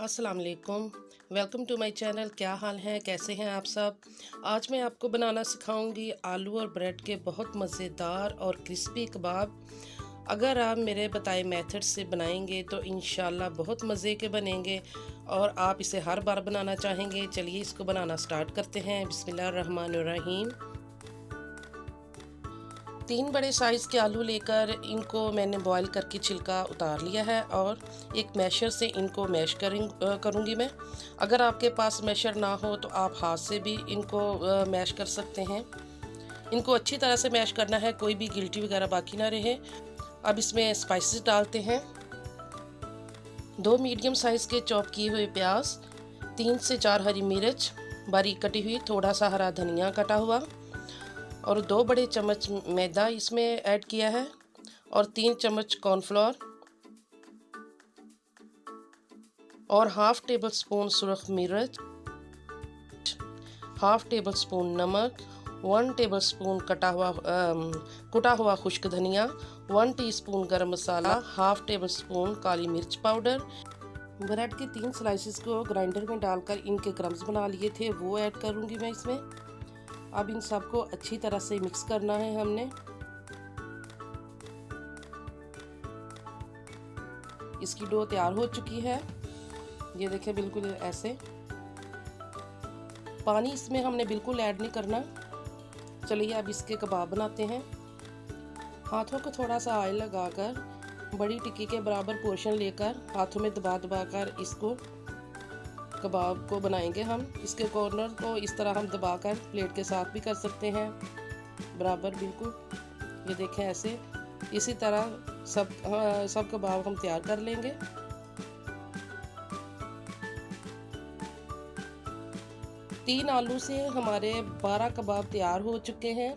अस्सलाम वालेकुम। Welcome to my channel. क्या हाल है, कैसे हैं आप सब। आज मैं आपको बनाना सिखाऊंगी आलू और ब्रेड के बहुत मज़ेदार और क्रिस्पी कबाब। अगर आप मेरे बताए मेथड से बनाएंगे तो इंशाल्लाह बहुत मज़े के बनेंगे और आप इसे हर बार बनाना चाहेंगे। चलिए इसको बनाना स्टार्ट करते हैं। बिस्मिल्लाहिर्रहमानिर्रहीम। 3 बड़े साइज़ के आलू लेकर इनको मैंने बॉईल करके छिलका उतार लिया है और एक मैशर से इनको मैश करूँगी मैं। अगर आपके पास मैशर ना हो तो आप हाथ से भी इनको मैश कर सकते हैं। इनको अच्छी तरह से मैश करना है, कोई भी गिल्टी वगैरह बाकी ना रहे। अब इसमें स्पाइसेस डालते हैं। 2 मीडियम साइज़ के चॉप किए हुए प्याज, 3 से 4 हरी मिर्च बारीक कटी हुई, थोड़ा सा हरा धनिया कटा हुआ और 2 बड़े चम्मच मैदा इसमें ऐड किया है और 3 चम्मच कॉर्नफ्लोर और हाफ़ टेबल स्पून सुरख मिर्च, हाफ़ टेबल स्पून नमक, 1 टेबल स्पून कुटा हुआ खुश्क धनिया, 1 टीस्पून गरम मसाला, हाफ़ टेबल स्पून काली मिर्च पाउडर। ब्रेड के 3 स्लाइसेस को ग्राइंडर में डालकर इनके क्रम्स बना लिए थे, वो ऐड करूँगी मैं इसमें। अब इन सबको अच्छी तरह से मिक्स करना है हमने। इसकी डो तैयार हो चुकी है, ये देखें बिल्कुल ऐसे। पानी इसमें हमने बिल्कुल ऐड नहीं करना। चलिए अब इसके कबाब बनाते हैं। हाथों को थोड़ा सा ऑयल लगाकर बड़ी टिक्की के बराबर पोर्शन लेकर हाथों में दबा दबा कर इसको कबाब को बनाएंगे हम। इसके कॉर्नर को इस तरह हम दबाकर प्लेट के साथ भी कर सकते हैं बराबर, बिल्कुल ये देखें ऐसे। इसी तरह सब कबाब हम तैयार कर लेंगे। तीन आलू से हमारे 12 कबाब तैयार हो चुके हैं।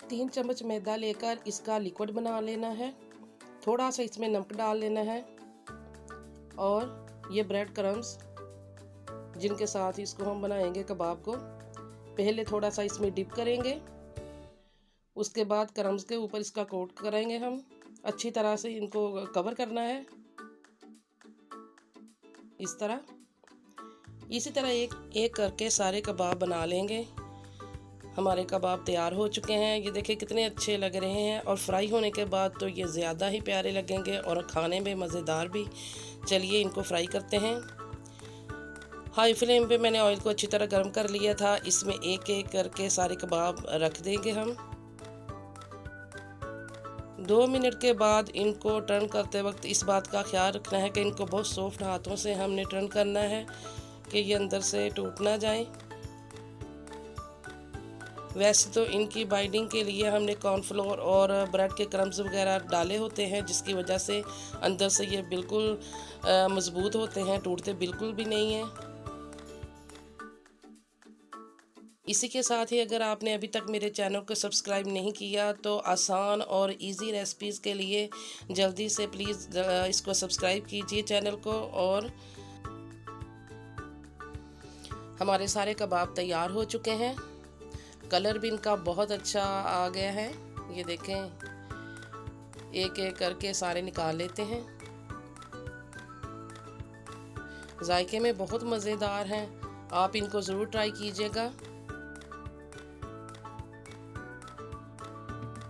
3 चम्मच मैदा लेकर इसका लिक्विड बना लेना है। थोड़ा सा इसमें नमक डाल लेना है और ये ब्रेड क्रम्स जिनके साथ इसको हम बनाएंगे कबाब को, पहले थोड़ा सा इसमें डिप करेंगे, उसके बाद क्रम्स के ऊपर इसका कोट करेंगे हम। अच्छी तरह से इनको कवर करना है इस तरह। इसी तरह एक एक करके सारे कबाब बना लेंगे। हमारे कबाब तैयार हो चुके हैं, ये देखिए कितने अच्छे लग रहे हैं और फ्राई होने के बाद तो ये ज़्यादा ही प्यारे लगेंगे और खाने में मज़ेदार भी। चलिए इनको फ्राई करते हैं। हाई फ्लेम पे मैंने ऑयल को अच्छी तरह गर्म कर लिया था। इसमें एक एक करके सारे कबाब रख देंगे हम। 2 मिनट के बाद इनको टर्न करते वक्त इस बात का ख्याल रखना है कि इनको बहुत सॉफ्ट हाथों से हमने टर्न करना है कि ये अंदर से टूट ना जाए। वैसे तो इनकी बाइंडिंग के लिए हमने कॉर्नफ्लोर और ब्रेड के क्रम्स वगैरह डाले होते हैं, जिसकी वजह से अंदर से ये बिल्कुल मज़बूत होते हैं, टूटते बिल्कुल भी नहीं हैं। इसी के साथ ही अगर आपने अभी तक मेरे चैनल को सब्सक्राइब नहीं किया तो आसान और इजी रेसिपीज़ के लिए जल्दी से प्लीज़ इसको सब्सक्राइब कीजिए चैनल को। और हमारे सारे कबाब तैयार हो चुके हैं। कलर भी इनका बहुत अच्छा आ गया है, ये देखें। एक एक करके सारे निकाल लेते हैं। जायके में बहुत मज़ेदार हैं, आप इनको ज़रूर ट्राई कीजिएगा।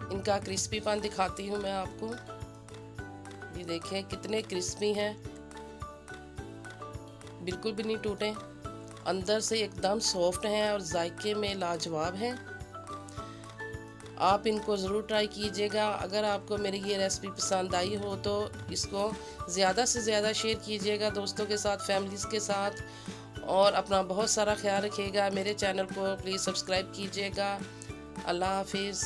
इनका क्रिस्पीपन दिखाती हूँ मैं आपको, ये देखें कितने क्रिस्पी हैं, बिल्कुल भी नहीं टूटे, अंदर से एकदम सॉफ्ट हैं और जायके में लाजवाब हैं। आप इनको ज़रूर ट्राई कीजिएगा। अगर आपको मेरी ये रेसिपी पसंद आई हो तो इसको ज़्यादा से ज़्यादा शेयर कीजिएगा दोस्तों के साथ, फैमिलीज़ के साथ, और अपना बहुत सारा ख्याल रखिएगा। मेरे चैनल को प्लीज़ सब्सक्राइब कीजिएगा। अल्लाह हाफिज़।